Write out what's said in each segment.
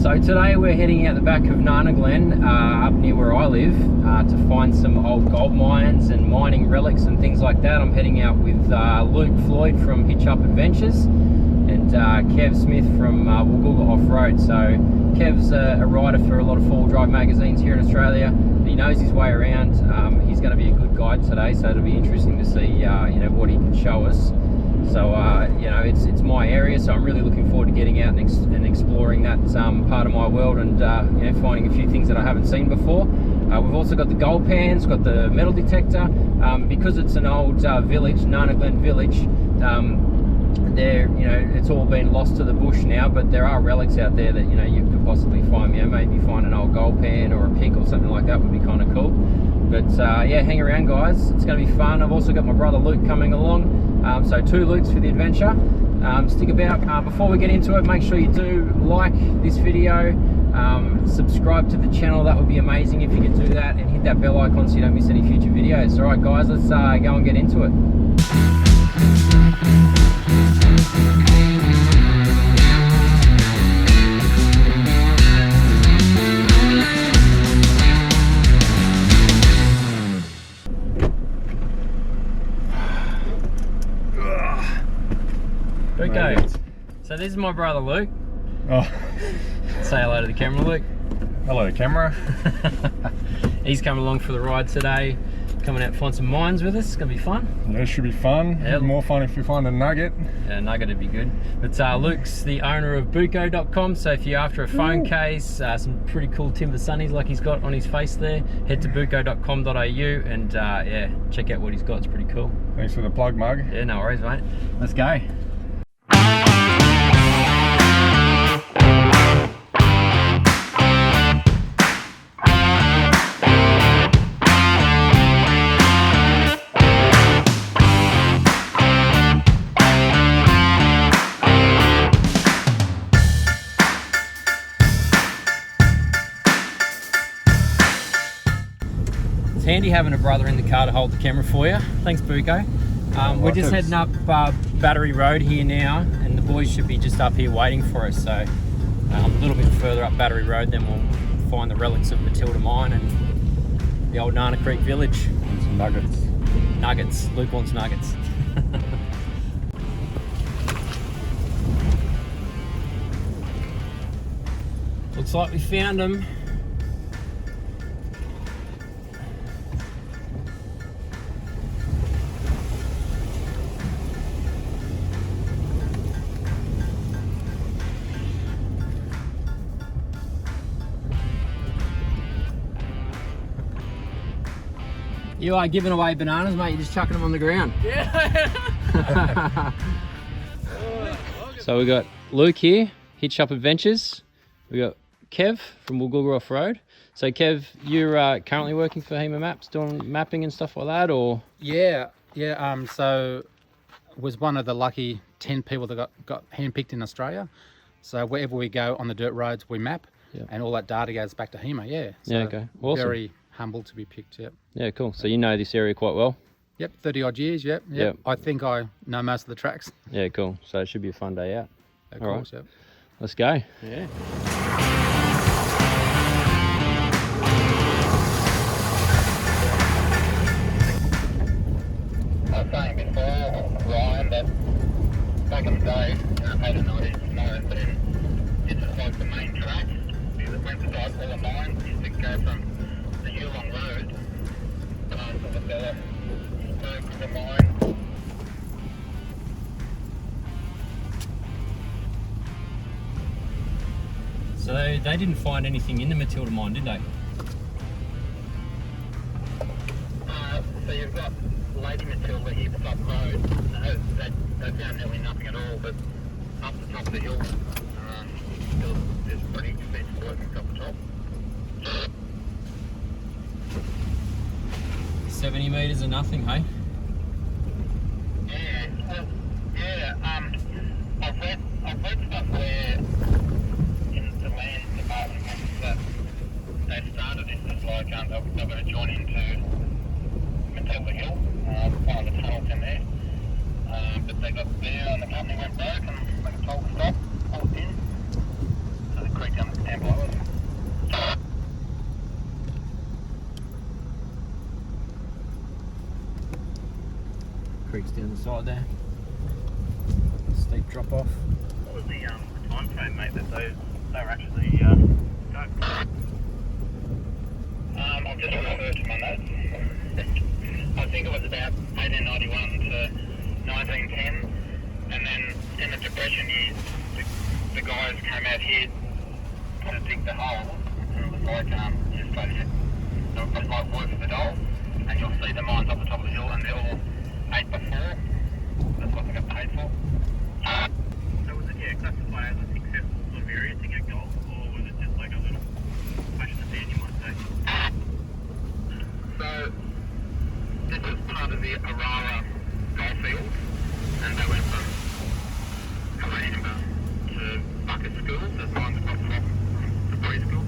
So today we're heading out the back of Nana Glen, up near where I live, to find some old gold mines and mining relics and things like that. I'm heading out with Luke Floyd from Hitchup Adventures and Kev Smith from Woolgoolga Offroad. So Kev's a writer for a lot of four-wheel drive magazines here in Australia. He knows his way around. He's going to be a good guide today, so it'll be interesting to see you know, what he can show us. So you know, it's my area, so I'm really looking forward to getting out and exploring that part of my world, and you know, finding a few things that I haven't seen before. We've also got the gold pans, got the metal detector. Because it's an old village, Nana Glen village, there, you know, it's all been lost to the bush now, but there are relics out there that, you know, you could possibly find. You know, maybe find an old gold pan or a pick or something like that would be kind of cool. But yeah, hang around guys, it's going to be fun. I've also got my brother Luke coming along, so two Lukes for the adventure. Stick about. Before we get into it, make sure you do like this video, subscribe to the channel, that would be amazing if you could do that, and hit that bell icon so you don't miss any future videos. Alright guys, let's go and get into it. Okay, so this is my brother Luke. Oh. Say hello to the camera, Luke. Hello, camera. He's coming along for the ride today, coming out to find some mines with us. It's going to be fun. Yeah, it should be fun. Yep. More fun if you find a nugget. Yeah, nugget would be good. But Luke's the owner of buko.com, so if you're after a phone case, some pretty cool timber sunnies like he's got on his face there, head to buko.com.au and yeah, check out what he's got. It's pretty cool. Thanks for the plug, mug. Yeah, no worries, mate. Let's go. It's handy having a brother in the car to hold the camera for you. Thanks, Buko. We're just heading up Battery Road here now, and the boys should be just up here waiting for us. So a little bit further up Battery Road, then we'll find the relics of Matilda Mine and the old Nana Creek village. And some nuggets. Nuggets. Luke wants nuggets. Looks like we found them. You are giving away bananas, mate. You're just chucking them on the ground. Yeah. So we got Luke here, Hitchup Adventures. We got Kev from Woolgoolga Offroad. So Kev, you're currently working for Hema Maps, doing mapping and stuff like that, or? Yeah. So was one of the lucky 10 people that got handpicked in Australia. So wherever we go on the dirt roads, we map, and all that data goes back to Hema. Yeah. So yeah. Okay. Awesome. Very humble to be picked. Yep. Yeah. Cool. So you know this area quite well. Yep. 30 odd years. Yep. I think I know most of the tracks. Yeah. Cool. So it should be a fun day out. Of course. Yep. Let's go. Yeah. I was saying before, Ryan, that back in the day, I don't know if you know, but it's just like the main track, because it went beside all the mines. It used to go from the Hinterland road past the fella, spoke to the mine. So they didn't find anything in the Matilda Mine, did they? So you've got Lady Matilda here beside the road. They found nearly nothing at all, but up the top of the hill, there's pretty expensive workings up the top. 70 metres of nothing, hey? I've read stuff where in the land department that they started this as like they're going to join into Matilda Hill, one of the tunnels in there. But they got there and the company went broke and they got told to stop, pulled in. So they creeked down the stamp creek's down the side there. Steep drop off. What was the time frame, mate, that they were actually go? I've just referred to my notes. I think it was about 1891 to 1910, and then in the Depression years, the guys came out here to dig the hole, and it was like just like it was like work for the dole, and you'll see the mines up the top of the hill, and they're all 8x4. That's what they got paid for. So was it classified as a successful sort of area to get gold, or was it just like a little flash in the pan, you might say? So this is part of the Aurora goldfield, and they went from Karamba to Bucket School, so mines across from the preschool.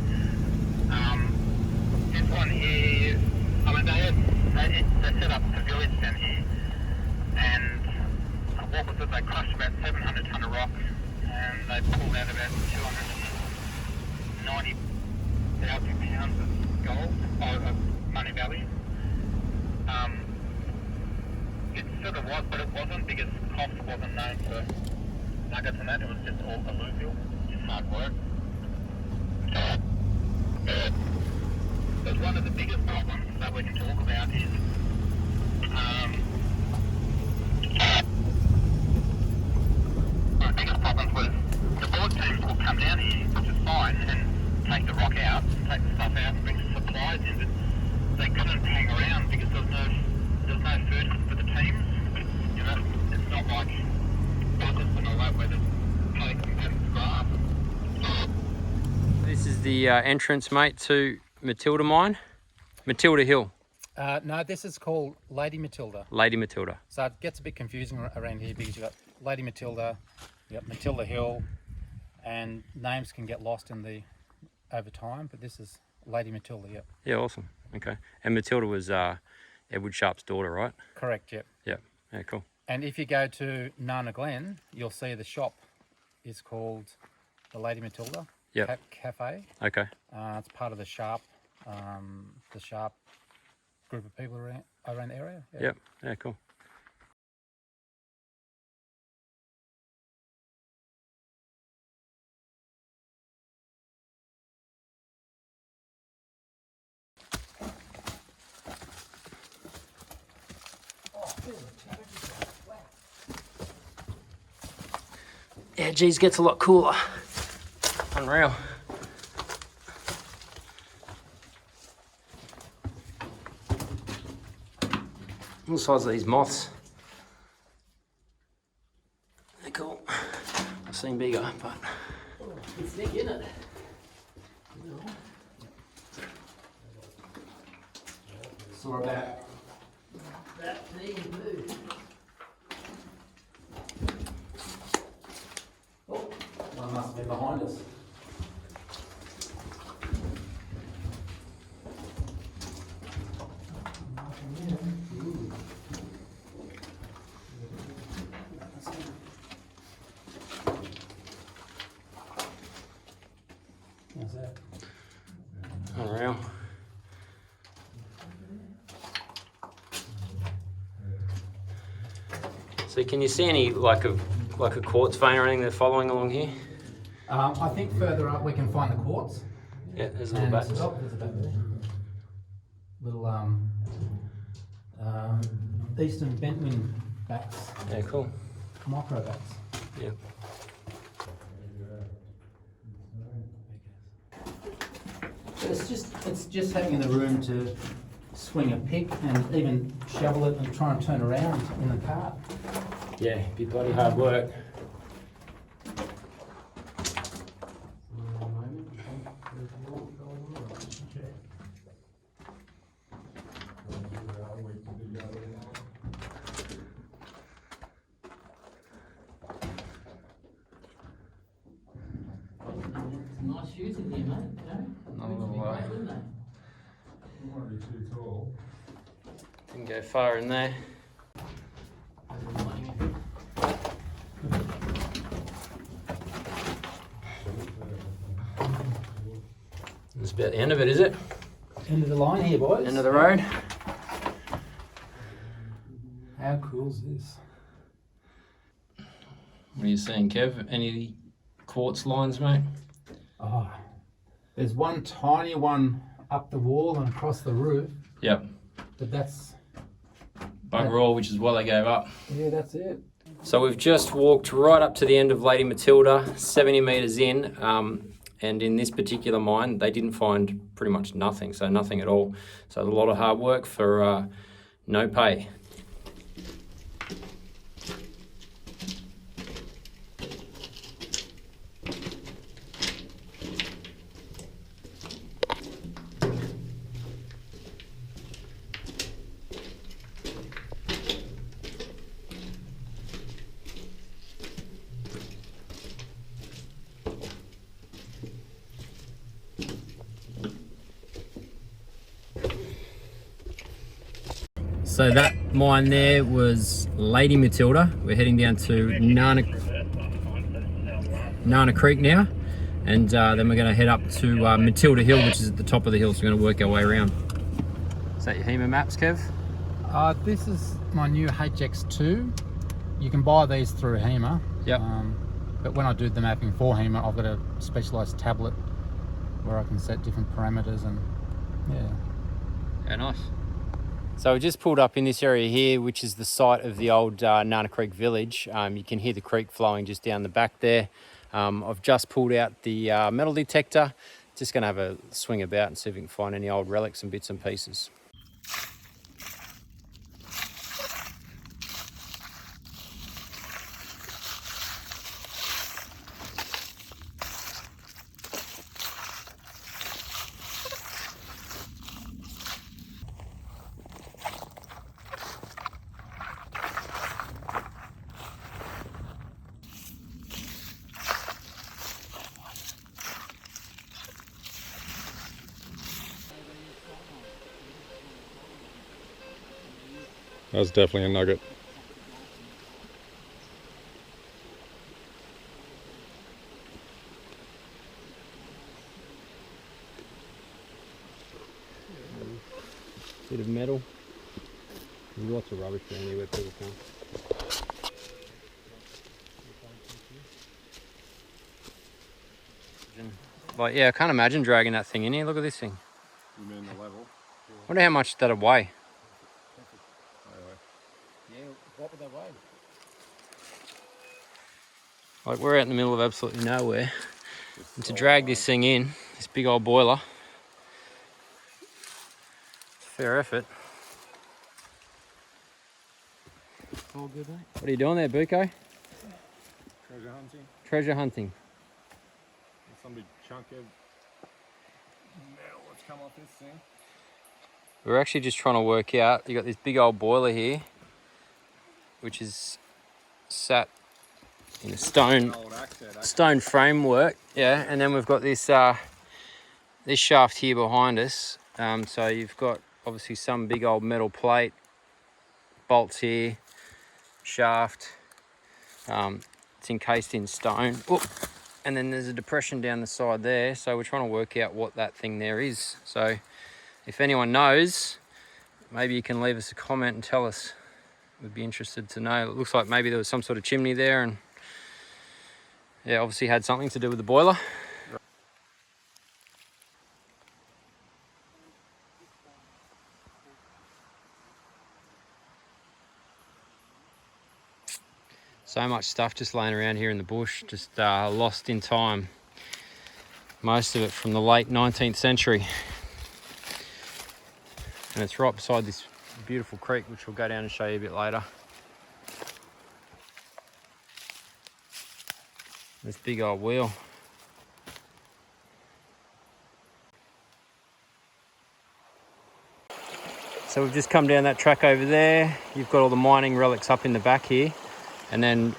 This one here, I mean they set up a village down here, and what was it, they crushed about 700 tonne of rock, and they pulled out about 290,000 pounds of gold, of money value. It sort of was, but it wasn't, because Coffs wasn't known for nuggets and that. It was just all alluvial, just hard work. But one of the biggest problems that we can talk about is one of the biggest problems was the board teams will come down here, which is fine, and take the rock out, take the stuff out and bring supplies in, but they couldn't hang around because there's no food for the teams. You know, it's not like August and all that where there's cakes and grass. This is the entrance, mate, to Matilda Mine. Matilda Hill. No, this is called Lady Matilda. Lady Matilda. So it gets a bit confusing around here because you've got Lady Matilda, you've got Matilda Hill, and names can get lost over time, but this is Lady Matilda, yep. Yeah, awesome. Okay. And Matilda was Edward Sharp's daughter, right? Correct, yep. Yep. Yeah, cool. And if you go to Nana Glen, you'll see the shop is called the Lady Matilda Cafe. Okay. It's part of the Sharp group of people around the area. Yeah. Yep. Yeah, cool. Yeah, geez, gets a lot cooler. Unreal. What size are these moths? They're cool. I've seen bigger, but it's thick, isn't it? Saw about that thing move. Oh, one must be behind us. How's that? Unreal. So can you see any like a quartz vein or anything they're following along here? I think further up we can find the quartz. Yeah, there's a little bats. Oh, there's a bat there. Little eastern bentwing bats. Yeah, cool. Micro bats. Yeah. But it's just having the room to swing a pick and even shovel it and try and turn around in the cart. Yeah, be bloody hard work. Nice shoes in here, mate. Not a little way. Might be too tall. Didn't go far in there. That's about the end of it, is it? End of the line here, boys. End of the road. How How cool is this? What are you seeing, Kev? Any quartz lines, mate? Oh, there's one tiny one up the wall and across the roof. Yep. But that's... Bugger all, which is why they gave up. Yeah, that's it. So we've just walked right up to the end of Lady Matilda, 70 metres in, and in this particular mine, they didn't find pretty much nothing, so nothing at all. So a lot of hard work for no pay. So that mine there was Lady Matilda. We're heading down to Nana Creek now, and then we're going to head up to Matilda Hill, which is at the top of the hill, so we're going to work our way around. Is that your Hema Maps, Kev? This is my new HX2. You can buy these through Hema. Yep. But when I do the mapping for Hema, I've got a specialised tablet where I can set different parameters and Yeah, nice. So we just pulled up in this area here, which is the site of the old Nana Creek village. You can hear the creek flowing just down the back there. I've just pulled out the metal detector. Just going to have a swing about and see if we can find any old relics and bits and pieces. That's definitely a nugget. Bit of metal. There's lots of rubbish around here where people come. Like, yeah, I can't imagine dragging that thing in here. Look at this thing. You mean the level? Wonder how much that'd weigh. yeah, what would they weigh? Like, we're out in the middle of absolutely nowhere. And to drag this thing in, this big old boiler, fair effort. All good, mate. What are you doing there, Buko? Treasure hunting. Treasure hunting. Some big chunk of metal that's come off this thing. We're actually just trying to work out, you got this big old boiler here, which is sat in a stone framework, yeah, and then we've got this this shaft here behind us. So you've got obviously some big old metal plate, bolts here, shaft. It's encased in stone. Oop. And then there's a depression down the side there, so we're trying to work out what that thing there is. So if anyone knows, maybe you can leave us a comment and tell us. We'd be interested to know. It looks like maybe there was some sort of chimney there, and yeah, obviously had something to do with the boiler. So much stuff just laying around here in the bush, just lost in time. Most of it from the late 19th century. And it's right beside this beautiful creek, which we'll go down and show you a bit later. This big old wheel. So we've just come down that track over there. You've got all the mining relics up in the back here. And then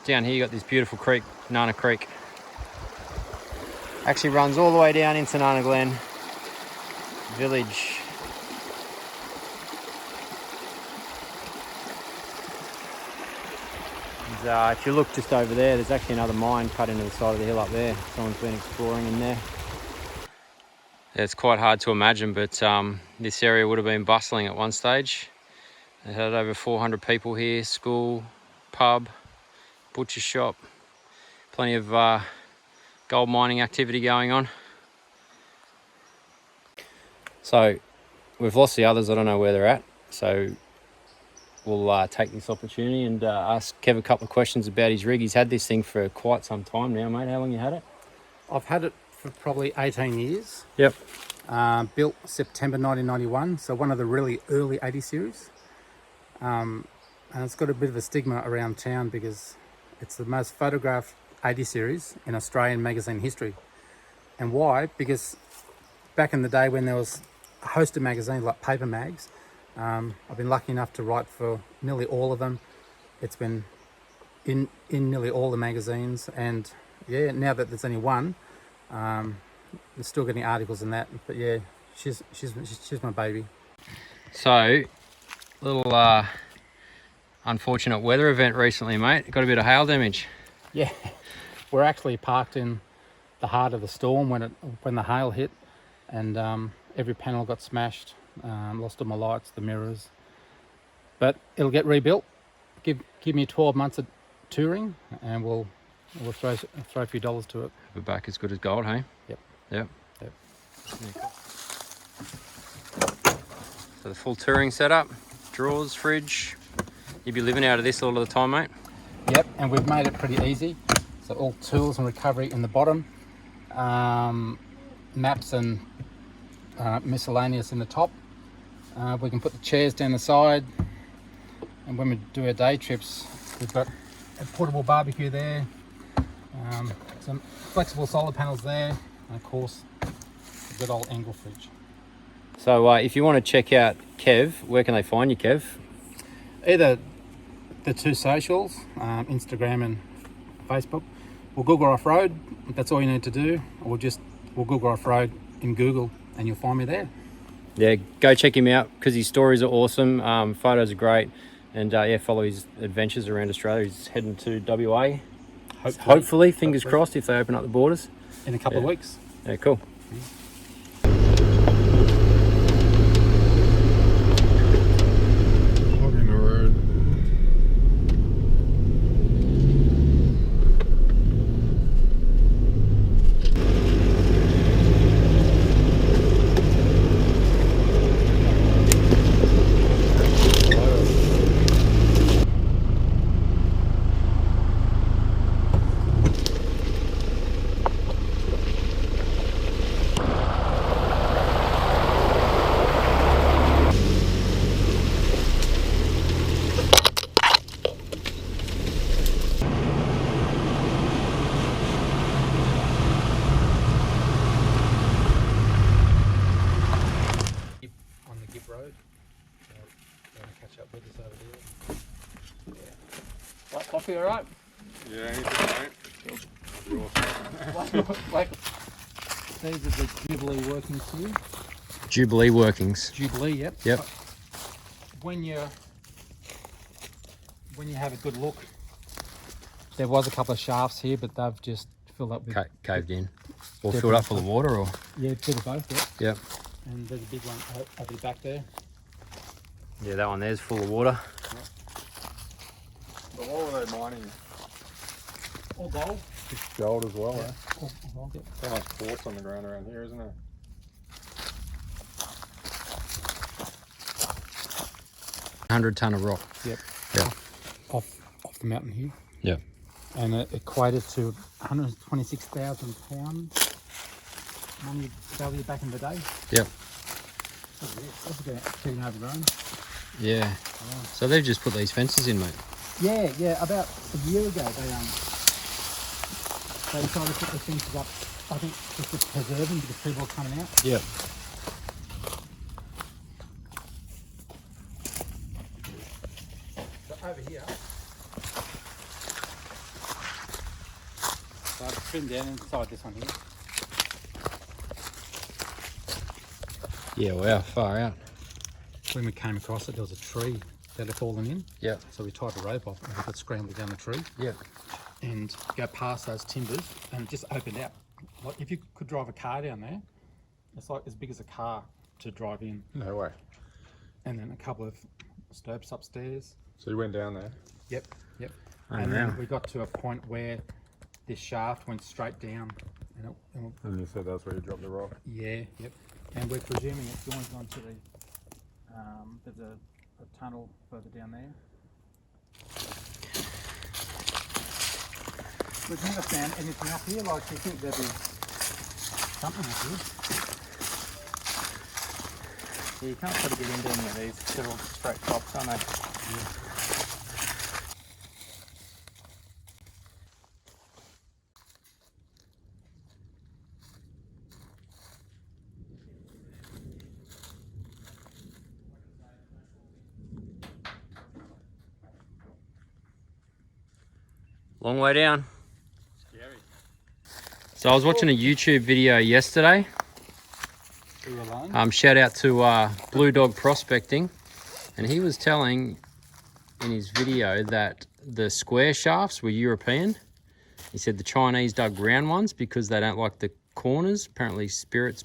down here you got this beautiful creek, Nana Creek. Actually runs all the way down into Nana Glen village. And, if you look just over there, there's actually another mine cut into the side of the hill up there. Someone's been exploring in there. Yeah, it's quite hard to imagine, but this area would have been bustling at one stage. They had over 400 people here, school, pub, butcher shop, plenty of gold mining activity going on. So we've lost the others, I don't know where they're at, so we'll take this opportunity and ask Kev a couple of questions about his rig. He's had this thing for quite some time now, mate. How long you had it? I've had it for probably 18 years. Yep. Built September 1991, so one of the really early 80 series. And it's got a bit of a stigma around town because it's the most photographed 80 series in Australian magazine history. And why? Because back in the day when there was a host of magazines like paper mags, I've been lucky enough to write for nearly all of them. It's been in nearly all the magazines, and yeah, now that there's only one, we're still getting articles in that. But yeah, she's my baby. So, little unfortunate weather event recently, mate. Got a bit of hail damage. Yeah, we're actually parked in the heart of the storm when the hail hit, and every panel got smashed. Lost all my lights, the mirrors, but it'll get rebuilt. Give me 12 months of touring, and we'll throw a few dollars to it. We're back as good as gold, hey? Yep. Yeah, cool. So the full touring setup, drawers, fridge. You'll be living out of this all of the time, mate? Yep, and we've made it pretty easy. So all tools and recovery in the bottom, maps and miscellaneous in the top. We can put the chairs down the side, and when we do our day trips, we've got a portable barbecue there, some flexible solar panels there, and of course a good old angle fridge. So if you want to check out Kev, where can they find you, Kev? Either the two socials, Instagram and Facebook. Woolgoolga Offroad, that's all you need to do, or just Woolgoolga Offroad in Google and you'll find me there. Yeah, go check him out because his stories are awesome, photos are great, and yeah, follow his adventures around Australia. He's heading to WA, hopefully fingers crossed, if they open up the borders. In a couple of weeks. Yeah, cool. Logging the road. Coffee, all right? Yeah, anything, mate. These are the Jubilee workings here. Jubilee workings. Jubilee, yep. Yep. When you have a good look, there was a couple of shafts here, but they've just filled up with... Caved in. Or filled up full of water, or? Yeah, a bit of both, yeah. Yep. And there's a big one over the back there. Yeah, that one there's full of water. Yep. But what were they mining? All gold. Just gold as well, Yeah. eh? All gold, yeah. So much quartz on the ground around here, isn't there? $100 ton of rock. Yep. Yeah. Off the mountain here. Yep. And it equated to 126,000 pounds money value back in the day. Yep. That's getting overgrown. Yeah. So they've just put these fences in, mate. Yeah. About a year ago, they decided to put the fences up. I think just to preserve them because people are coming out. Yep. So over here, so I've trimmed down inside this one here. Yeah, wow, far out. When we came across it, there was a tree that had fallen in. Yeah. So we tied the rope off and we got scrambled down the tree. Yeah. And go past those timbers and it just opened out. Like if you could drive a car down there, it's like as big as a car to drive in. No way. And then a couple of slopes upstairs. So you went down there? Yep, yep. Oh, And wow. then we got to a point where this shaft went straight down. And you said that's where you dropped the rock? Yeah, yep. And we're presuming it joins onto the, there's a tunnel further down there. We've never found anything up here, like you think there'd be something up here. Yeah, you can't sort of get into any of these, they're all straight tops, aren't they? Yeah. Long way down. Scary. So I was watching a YouTube video yesterday. Are you alone? Shout out to Blue Dog Prospecting, and he was telling in his video that the square shafts were European. He said the Chinese dug round ones because they don't like the corners. Apparently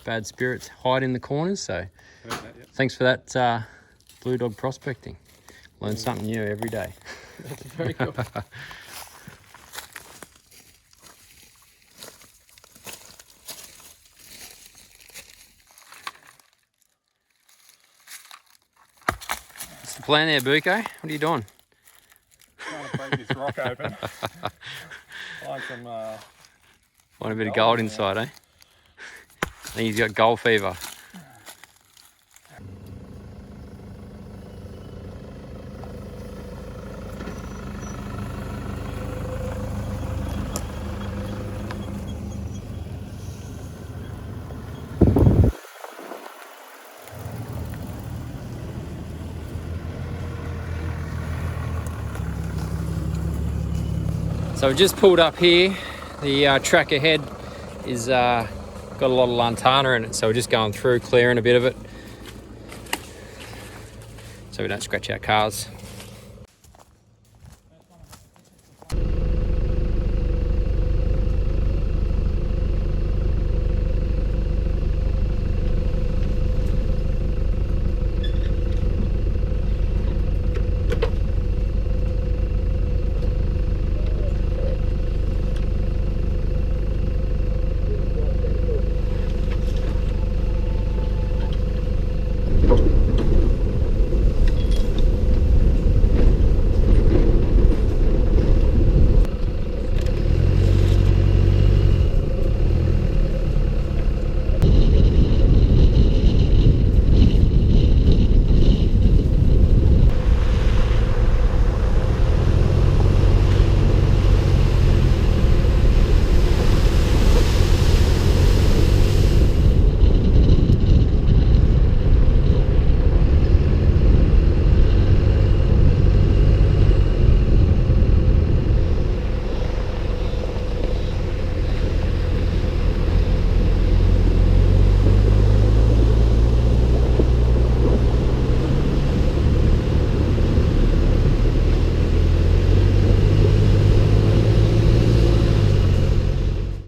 bad spirits hide in the corners. So thanks for that, Blue Dog Prospecting. Learn something new every day. That's very cool. What's the plan there, Buko? What are you doing? Trying to break this rock open. Find some... Want a bit of gold inside, eh? I think he's got gold fever. So we just pulled up here. The track ahead is got a lot of lantana in it, so we're just going through, clearing a bit of it, so we don't scratch our cars.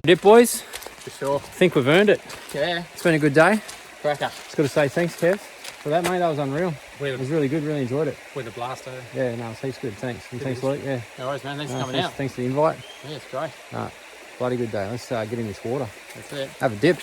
Dip, boys. For sure. I think we've earned it. Yeah. It's been a good day. Cracker. Just got to say thanks, Kev, for that, mate. That was unreal. It was really good. Really enjoyed it. With a blast over. Yeah, no, it's heaps good. Thanks. And thanks, Luke. Yeah. No worries, man. Thanks for coming Thanks, out. thanks for the invite. Yeah, it's great. Bloody good day. Let's get in this water. That's it. Have a dip.